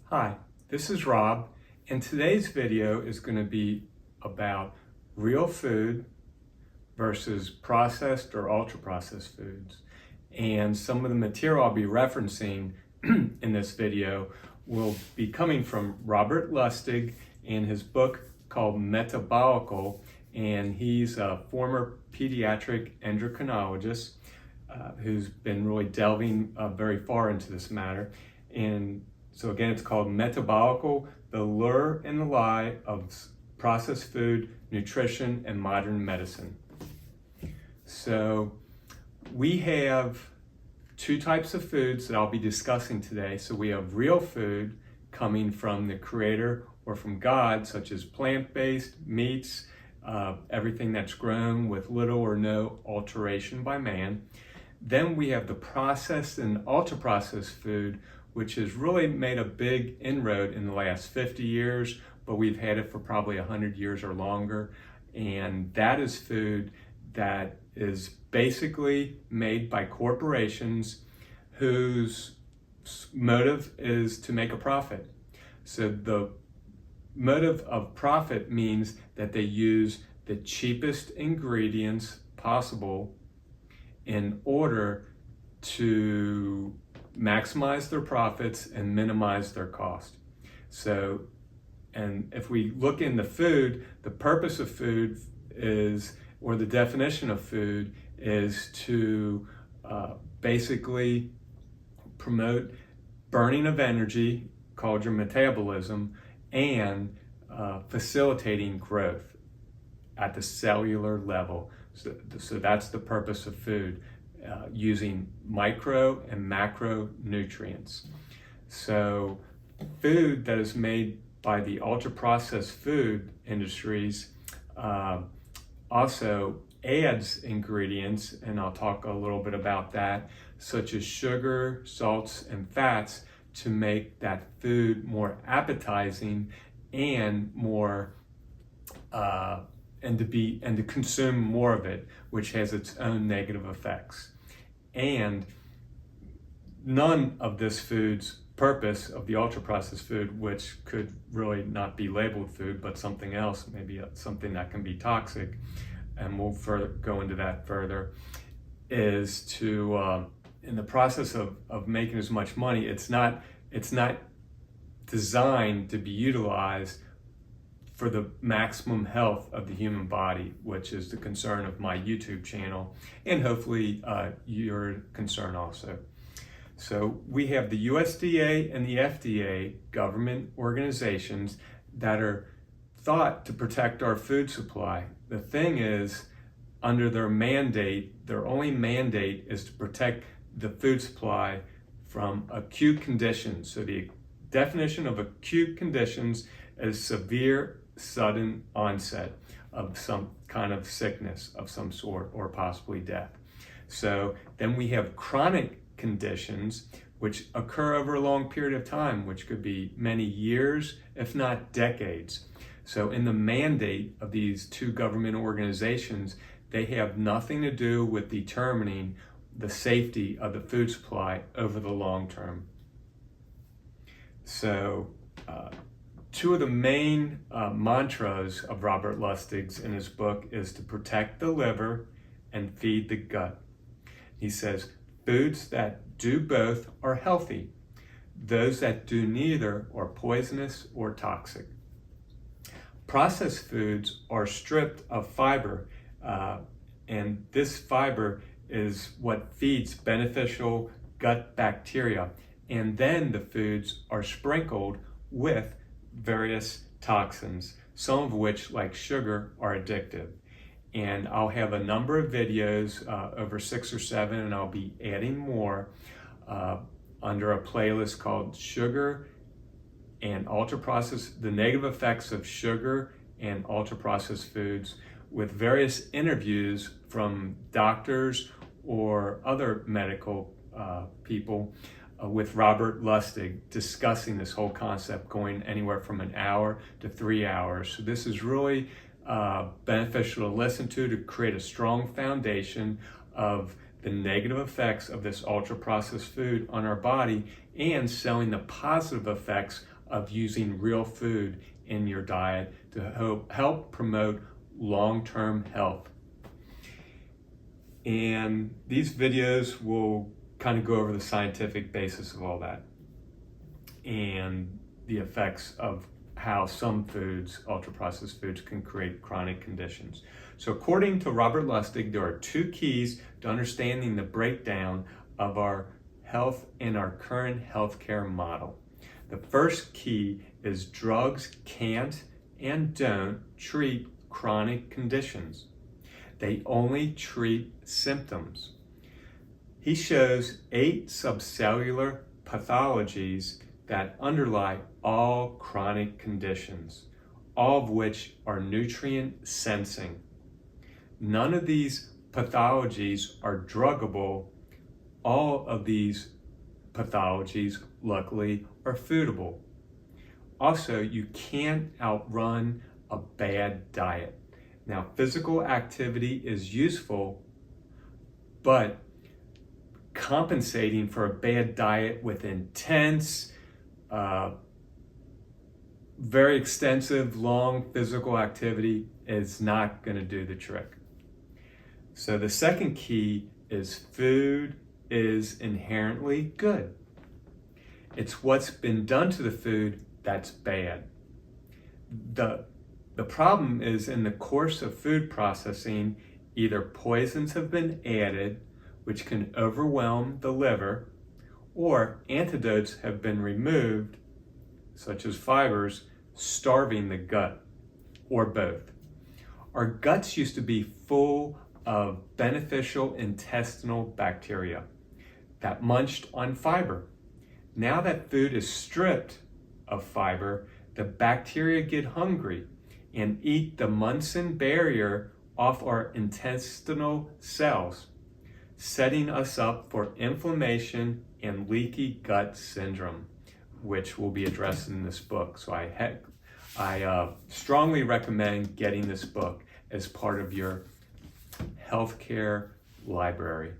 Hi, this is Rob, and today's video is going to be about real food versus processed or ultra-processed foods. And some of the material I'll be referencing in this video will be coming from Robert Lustig and his book called Metabolical, and he's a former pediatric endocrinologist who's been really delving very far into this matter. And so again, it's called Metabolical, the Lure and the Lie of Processed Food, Nutrition, and Modern Medicine. So we have two types of foods that I'll be discussing today. So we have real food coming from the Creator or from God, such as plant-based meats, everything that's grown with little or no alteration by man. Then we have the processed and ultra-processed food, which has really made a big inroad in the last 50 years, but we've had it for probably 100 years or longer. And that is food that is basically made by corporations whose motive is to make a profit. So the motive of profit means that they use the cheapest ingredients possible in order to maximize their profits and minimize their cost. So, and if we look into food, the purpose of food is, or the definition of food is to basically promote burning of energy, called your metabolism, and facilitating growth at the cellular level. So that's the purpose of food. Using micro and macro nutrients. So food that is made by the ultra-processed food industries also adds ingredients, and I'll talk a little bit about that, such as sugar, salts, and fats to make that food more appetizing and more and to consume more of it, which has its own negative effects. And none of this food's purpose of the ultra-processed food, which could really not be labeled food, but something else, maybe something that can be toxic, and we'll go into that further, is to, in the process of making as much money, it's not designed to be utilized for the maximum health of the human body, which is the concern of my YouTube channel, and hopefully your concern also. So we have the USDA and the FDA, government organizations that are thought to protect our food supply. The thing is, under their mandate, their only mandate is to protect the food supply from acute conditions. So the definition of acute conditions is severe sudden onset of some kind of sickness of some sort, or possibly death. So then we have chronic conditions which occur over a long period of time, which could be many years, if not decades. So in the mandate of these two government organizations, they have nothing to do with determining the safety of the food supply over the long term. So two of the main mantras of Robert Lustig's in his book is to protect the liver and feed the gut. He says, foods that do both are healthy. Those that do neither are poisonous or toxic. Processed foods are stripped of fiber, and this fiber is what feeds beneficial gut bacteria. And then the foods are sprinkled with various toxins, some of which, like sugar, are addictive. And I'll have a number of videos, over 6 or 7, and I'll be adding more under a playlist called Sugar and Ultra-Processed, the Negative Effects of Sugar and Ultra-Processed Foods, with various interviews from doctors or other medical people with Robert Lustig, discussing this whole concept, going anywhere from an hour to 3 hours. So this is really beneficial to listen to create a strong foundation of the negative effects of this ultra-processed food on our body, and showing the positive effects of using real food in your diet to help promote long-term health. And these videos will kind of go over the scientific basis of all that and the effects of how some foods, ultra-processed foods, can create chronic conditions. So according to Robert Lustig, there are 2 keys to understanding the breakdown of our health in our current healthcare model. The first key is drugs can't and don't treat chronic conditions. They only treat symptoms. He shows 8 subcellular pathologies that underlie all chronic conditions, all of which are nutrient sensing. None of these pathologies are druggable. All of these pathologies, luckily, are foodable. Also, you can't outrun a bad diet. Now, physical activity is useful, but compensating for a bad diet with intense, very extensive, long physical activity is not going to do the trick. So the second key is food is inherently good. It's what's been done to the food that's bad. The problem is in the course of food processing, either poisons have been added, which can overwhelm the liver, or antidotes have been removed, such as fibers, starving the gut, or both. Our guts used to be full of beneficial intestinal bacteria that munched on fiber. Now that food is stripped of fiber, the bacteria get hungry and eat the Munson barrier off our intestinal cells, setting us up for inflammation and leaky gut syndrome, which will be addressed in this book. So I strongly recommend getting this book as part of your healthcare library.